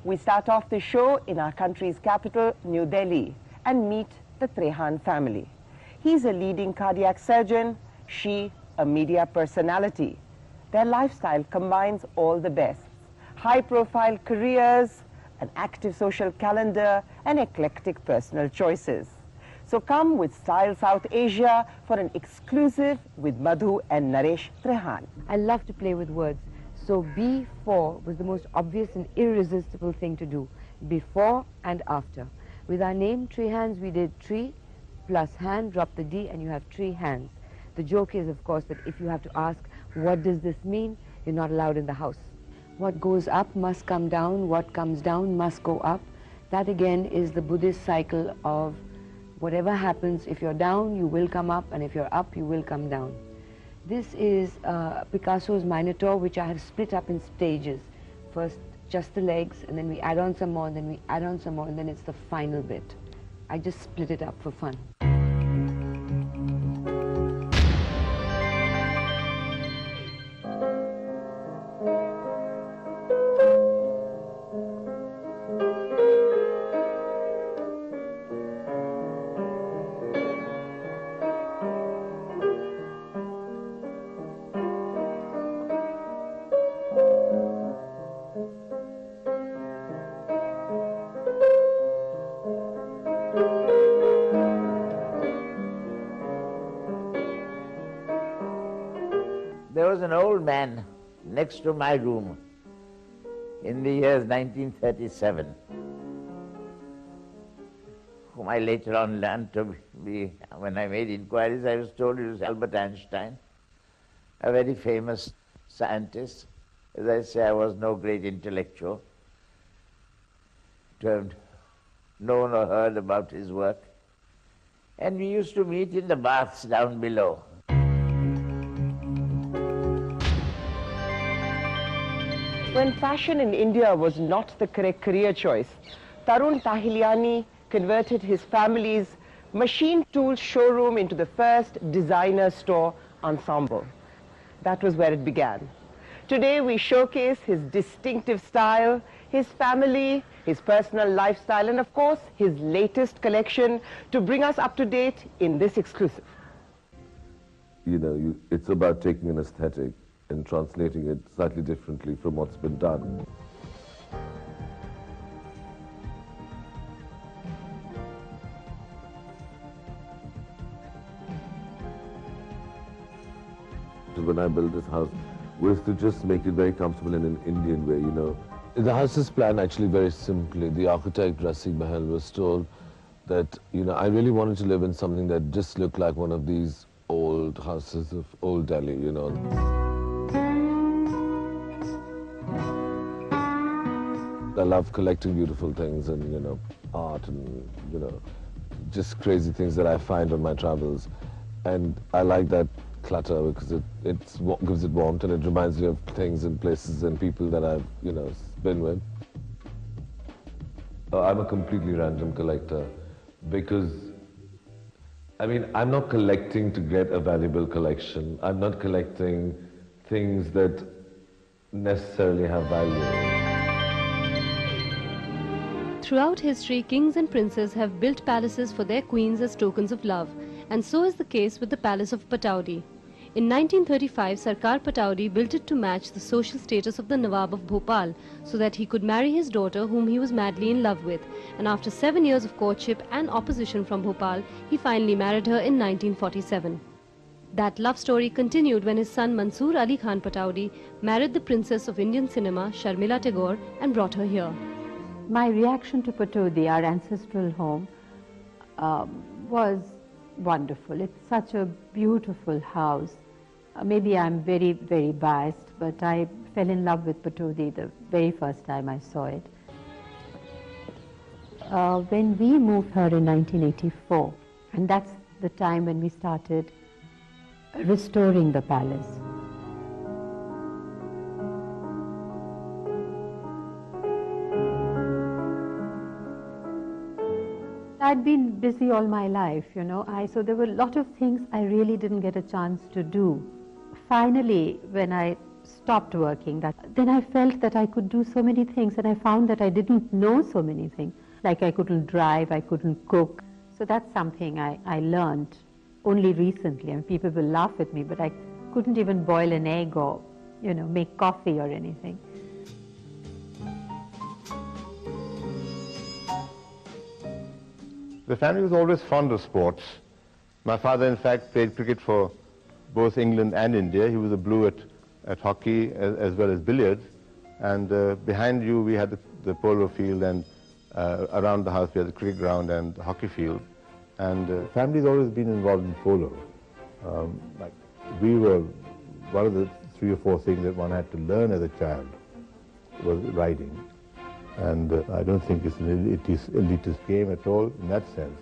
We start off the show in our country's capital, New Delhi, and meet the Trehan family. He's a leading cardiac surgeon, she a media personality. Their lifestyle combines all the best: high-profile careers, an active social calendar, and eclectic personal choices. So come with Style South Asia for an exclusive with Madhu and Naresh Trehan. I love to play with words. So before was the most obvious and irresistible thing to do. Before and after. With our name, Trehans, we did tree plus hand, drop the D, and you have tree hands. The joke is, of course, that if you have to ask, what does this mean? You're not allowed in the house. What goes up must come down. What comes down must go up. That, again, is the Buddhist cycle of whatever happens, if you're down, you will come up, and if you're up, you will come down. This is Picasso's Minotaur, which I have split up in stages. First, just the legs, and then we add on some more, and then we add on some more, and then it's the final bit. I just split it up for fun. There was an old man next to my room in the years 1937, whom I later on learned to be, when I made inquiries, I was told it was Albert Einstein, a very famous scientist. As I say, I was no great intellectual to have known or heard about his work. And we used to meet in the baths down below. When fashion in India was not the correct career choice, Tarun Tahiliani converted his family's machine tool showroom into the first designer store ensemble. That was where it began. Today we showcase his distinctive style, his family, his personal lifestyle, and of course his latest collection to bring us up to date in this exclusive. You know, it's about taking an aesthetic and translating it slightly differently from what's been done. When I built this house was to just make it very comfortable in an Indian way, you know. The house is planned actually very simply. The architect, Rasik Bahel, was told that, you know, I really wanted to live in something that just looked like one of these old houses of old Delhi, you know. I love collecting beautiful things and, you know, art and, you know, just crazy things that I find on my travels. And I like that clutter because it gives it warmth and it reminds me of things and places and people that I've, you know, been with. I'm a completely random collector because, I mean, I'm not collecting to get a valuable collection. I'm not collecting things that necessarily have value. Throughout history, kings and princes have built palaces for their queens as tokens of love, and so is the case with the Palace of Pataudi. In 1935, Sarkar Pataudi built it to match the social status of the Nawab of Bhopal so that he could marry his daughter, whom he was madly in love with, and after 7 years of courtship and opposition from Bhopal, he finally married her in 1947. That love story continued when his son Mansoor Ali Khan Pataudi married the princess of Indian cinema, Sharmila Tagore, and brought her here. My reaction to Pataudi, our ancestral home, was wonderful. It's such a beautiful house. Maybe I'm very, very biased, but I fell in love with Pataudi the very first time I saw it. When we moved here in 1984, and that's the time when we started restoring the palace. I'd been busy all my life, you know, so there were a lot of things I really didn't get a chance to do. Finally, when I stopped working, then I felt that I could do so many things, and I found that I didn't know so many things. Like I couldn't drive, I couldn't cook. So that's something I learned only recently. And people will laugh at me, but I couldn't even boil an egg or, make coffee or anything. The family was always fond of sports. My father, in fact, played cricket for both England and India. He was a blue at hockey as well as billiards. And behind you, we had the polo field, and around the house, we had the cricket ground and the hockey field. And family's always been involved in polo. We were, one of the 3 or 4 things that one had to learn as a child was riding. And I don't think it's an elitist game at all in that sense.